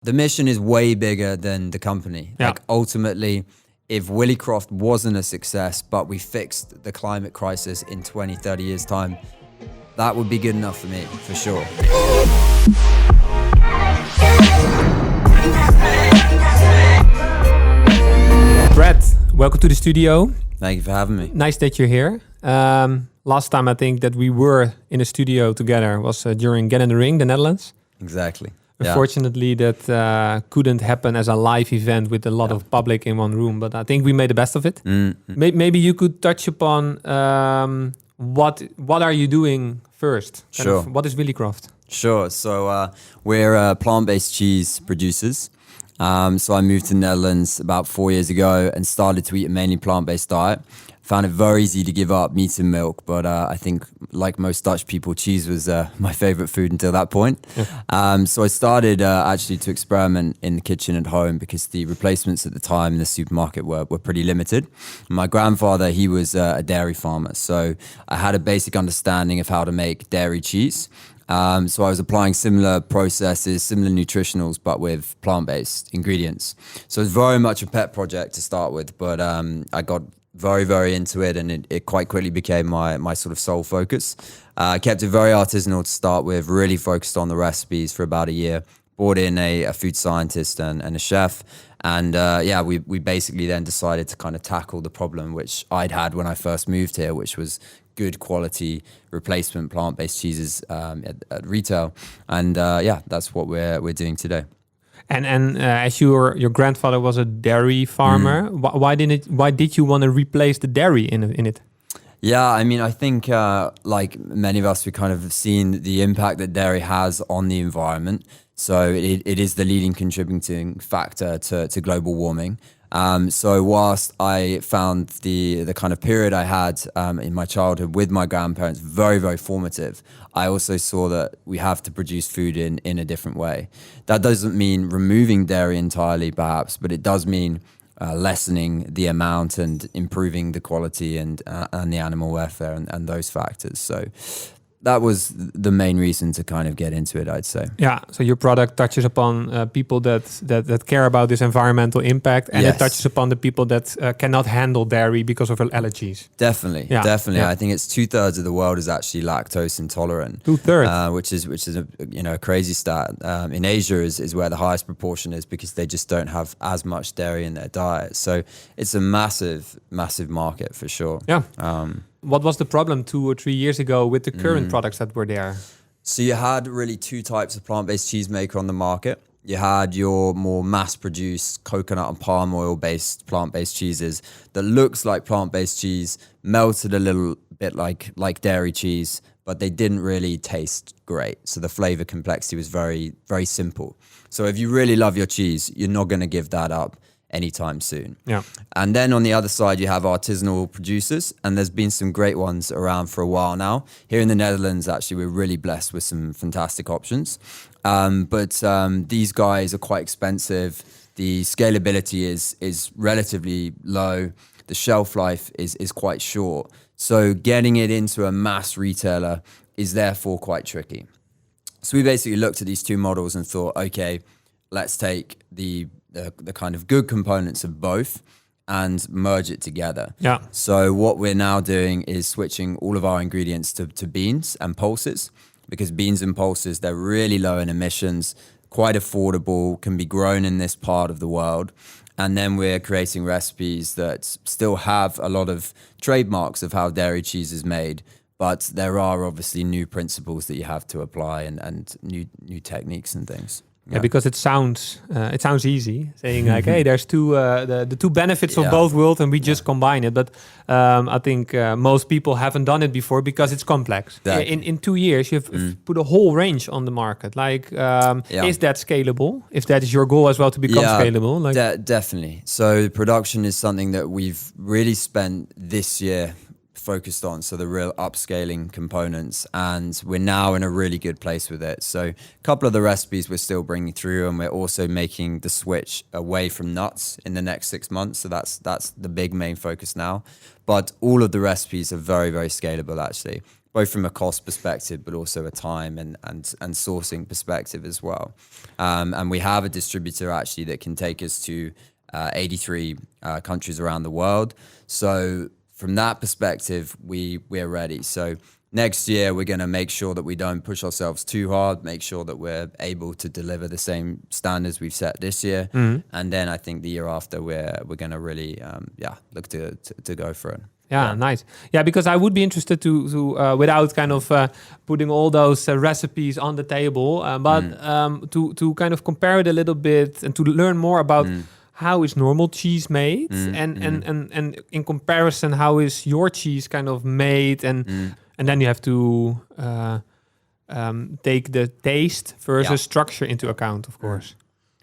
The mission is way bigger than the company. Yeah. Like ultimately, if Willicroft wasn't a success, but we fixed the climate crisis in 20, 30 years time, that would be good enough for me, for sure. Brad, welcome to the studio. Thank you for having me. Nice that you're here. Last time I think that we were in a studio together was during Get in the Ring, the Netherlands. Exactly. Unfortunately, that couldn't happen as a live event with a lot of public in one room, but I think we made the best of it. Maybe you could touch upon what are you doing first? Sure. What is Willicroft? Sure. So we're plant-based cheese producers. So I moved to the Netherlands about 4 years ago and started to eat a mainly plant-based diet. Found it very easy to give up meat and milk, but I think like most Dutch people, cheese was my favorite food until that point. Yeah. So I started actually to experiment in the kitchen at home because the replacements at the time in the supermarket were pretty limited. My grandfather, he was a dairy farmer, so I had a basic understanding of how to make dairy cheese. So I was applying similar processes, similar nutritionals, but with plant-based ingredients. So it's very much a pet project to start with, but I got very, very into it, and it quite quickly became my sort of sole focus. I kept it very artisanal to start with, really focused on the recipes for about a year, brought in a food scientist and a chef. And we basically then decided to kind of tackle the problem which I'd had when I first moved here, which was good quality replacement plant-based cheeses at retail. And that's what we're doing today. And as your grandfather was a dairy farmer, why did you want to replace the dairy in it? Yeah, I mean, I think like many of us, we kind of seen the impact that dairy has on the environment. So it is the leading contributing factor to global warming. So whilst I found the kind of period I had in my childhood with my grandparents very, very formative, I also saw that we have to produce food in a different way. That doesn't mean removing dairy entirely, perhaps, but it does mean lessening the amount and improving the quality and the animal welfare and those factors. So that was the main reason to kind of get into it, I'd say. Yeah, so your product touches upon people that care about this environmental impact, and Yes. it touches upon the people that cannot handle dairy because of allergies. Definitely. I think it's 2/3 of the world is actually lactose intolerant. 2/3, which is a crazy stat. In Asia is where the highest proportion is because they just don't have as much dairy in their diet. So it's a massive market for sure. Yeah. What was the problem 2 or 3 years ago with the current products that were there? So you had really two types of plant-based cheesemaker on the market. You had your more mass-produced coconut and palm oil-based plant-based cheeses that looks like plant-based cheese, melted a little bit like dairy cheese, but they didn't really taste great. So the flavor complexity was very, very simple. So if you really love your cheese, you're not going to give that up anytime soon. Yeah. And then on the other side, you have artisanal producers, and there's been some great ones around for a while now. Here in the Netherlands, actually, we're really blessed with some fantastic options. But these guys are quite expensive. The scalability is relatively low. The shelf life is quite short. So getting it into a mass retailer is therefore quite tricky. So we basically looked at these two models and thought, okay, let's take the kind of good components of both and merge it together. Yeah. So what we're now doing is switching all of our ingredients to beans and pulses, because beans and pulses, they're really low in emissions, quite affordable, can be grown in this part of the world. And then we're creating recipes that still have a lot of trademarks of how dairy cheese is made, but there are obviously new principles that you have to apply and new techniques and things. Yeah, because it sounds easy saying like, hey, there's the two benefits of both worlds, and we just combine it. But I think most people haven't done it before because it's complex. Exactly. In 2 years, you've put a whole range on the market. Like, is that scalable? If that is your goal as well to become scalable, like definitely. So production is something that we've really spent this year focused on, so the real upscaling components, and we're now in a really good place with it. So a couple of the recipes we're still bringing through, and we're also making the switch away from nuts in the next 6 months. So that's the big main focus now. But all of the recipes are very, very scalable actually. both from a cost perspective, but also a time and sourcing perspective as well. And we have a distributor actually that can take us to 83 countries around the world. So from that perspective, we're ready. So next year, we're going to make sure that we don't push ourselves too hard, make sure that we're able to deliver the same standards we've set this year. And then I think the year after, we're going to really, look to go for it. Yeah, nice. Yeah, because I would be interested to without kind of putting all those recipes on the table, but to kind of compare it a little bit and to learn more about how is normal cheese made, and in comparison, how is your cheese kind of made, and then you have to take the taste versus structure into account, of course.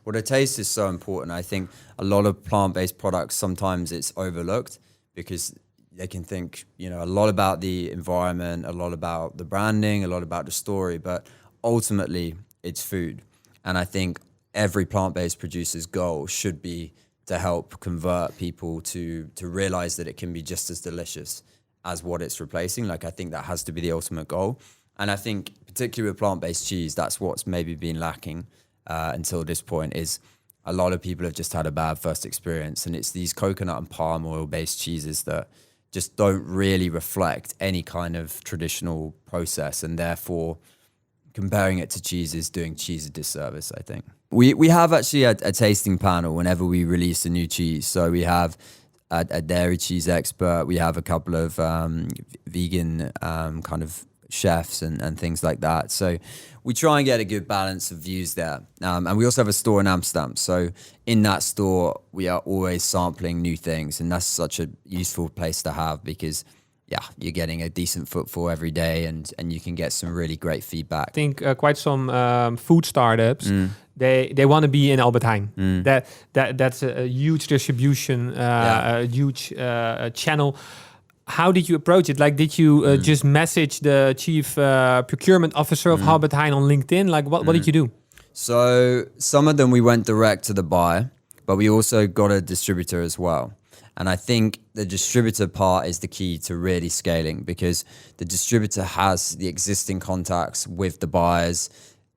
Well, the taste is so important. I think a lot of plant-based products, sometimes it's overlooked because they can think, a lot about the environment, a lot about the branding, a lot about the story, but ultimately it's food. And I think every plant-based producer's goal should be to help convert people to realize that it can be just as delicious as what it's replacing. Like, I think that has to be the ultimate goal. And I think particularly with plant-based cheese, that's what's maybe been lacking until this point, is a lot of people have just had a bad first experience. And it's these coconut and palm oil-based cheeses that just don't really reflect any kind of traditional process, and therefore comparing it to cheese is doing cheese a disservice, I think. We have actually a tasting panel whenever we release a new cheese. So we have a dairy cheese expert, we have a couple of vegan kind of chefs and things like that. So we try and get a good balance of views there. And we also have a store in Amsterdam. So in that store, we are always sampling new things. And that's such a useful place to have because, you're getting a decent footfall every day and you can get some really great feedback. I think quite some food startups, they want to be in Albert Heijn. That's a huge distribution, a huge channel. How did you approach it? Like, did you just message the chief procurement officer of Albert Heijn on LinkedIn? Like, what did you do? So some of them we went direct to the buyer, but we also got a distributor as well. And I think the distributor part is the key to really scaling, because the distributor has the existing contacts with the buyers.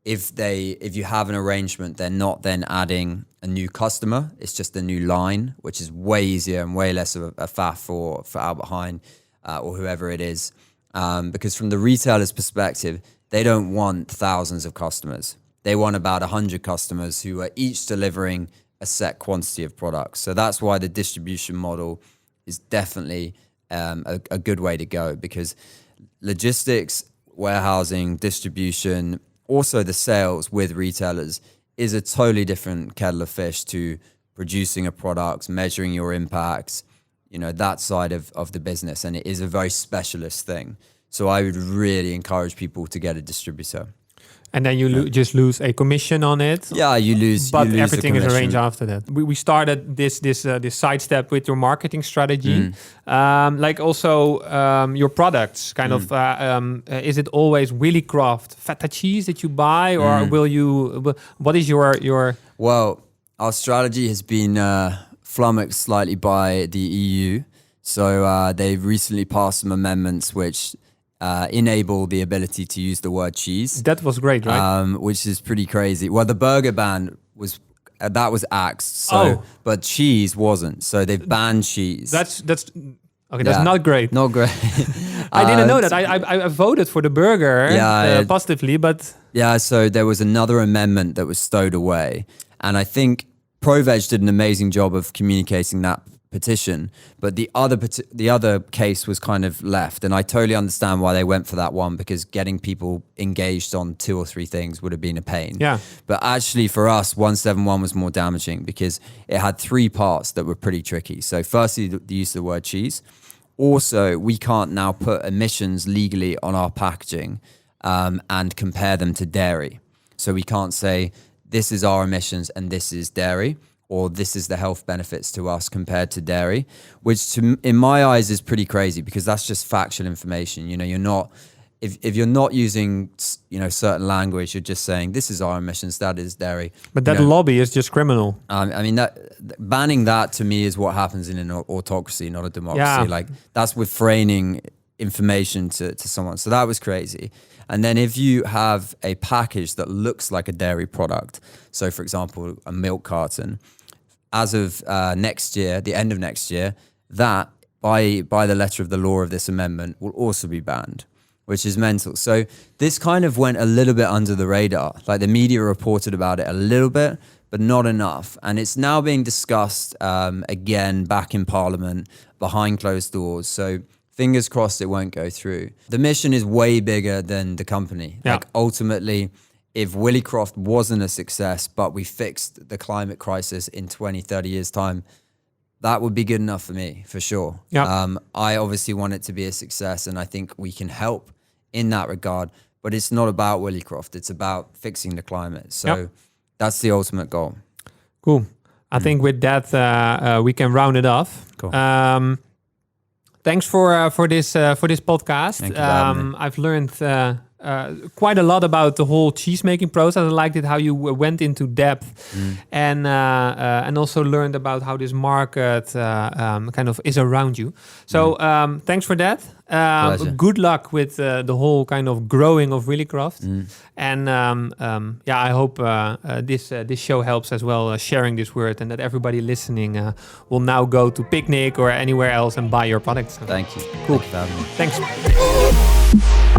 If you have an arrangement, they're not then adding a new customer. It's just a new line, which is way easier and way less of a faff for Albert Heijn or whoever it is. Because from the retailer's perspective, they don't want thousands of customers. They want about 100 customers who are each delivering a set quantity of products. So that's why the distribution model is definitely a good way to go, because logistics, warehousing, distribution, also the sales with retailers is a totally different kettle of fish to producing a product, measuring your impacts, that side of the business. And it is a very specialist thing. So I would really encourage people to get a distributor. And then you just lose a commission on it. Yeah, you lose. But you lose everything is arranged after that. We started this sidestep with your marketing strategy. Like also your products. Kind of. Is it always Willicroft feta cheese that you buy, or will you? What is your? Well, our strategy has been flummoxed slightly by the EU. So they've recently passed some amendments which enable the ability to use the word cheese. That was great, right? Which is pretty crazy. Well, the burger ban was axed. So, but cheese wasn't. So they've banned cheese. That's okay. That's not great. Not great. I didn't know that. I voted for the burger positively, but So there was another amendment that was stowed away, and I think ProVeg did an amazing job of communicating that petition, but the other case was kind of left, and I totally understand why they went for that one, because getting people engaged on 2 or 3 things would have been a pain. But actually for us, 171 was more damaging because it had 3 parts that were pretty tricky. So firstly, the use of the word cheese. Also, we can't now put emissions legally on our packaging and compare them to dairy. So we can't say this is our emissions and this is dairy, or this is the health benefits to us compared to dairy, which in my eyes is pretty crazy, because that's just factual information. You're not, if you're not using, certain language, you're just saying this is our emissions, that is dairy. But that lobby is just criminal. I mean, banning that to me is what happens in an autocracy, not a democracy. Like, that's with framing information to someone. So that was crazy. And then if you have a package that looks like a dairy product, so for example, a milk carton, as of next year, the end of next year, that by the letter of the law of this amendment will also be banned, which is mental. So this kind of went a little bit under the radar. Like the media reported about it a little bit, but not enough. And it's now being discussed again back in Parliament behind closed doors. So fingers crossed it won't go through. The mission is way bigger than the company. Yeah. Like ultimately, if Willicroft wasn't a success, but we fixed the climate crisis in 20, 30 years time, that would be good enough for me, for sure. Yeah. I obviously want it to be a success, and I think we can help in that regard. But it's not about Willicroft. It's about fixing the climate. So that's the ultimate goal. Cool. I think with that, we can round it off. Cool. Thanks for this podcast. Thank you for having me. I've learned quite a lot about the whole cheese making process. I liked it how you went into depth, and also learned about how this market kind of is around you. So thanks for that. Good luck with the whole kind of growing of Willicroft, and I hope this show helps as well, sharing this word, and that everybody listening will now go to Picnic or anywhere else and buy your products. Thank you. Cool. Thank you for having me. Thanks.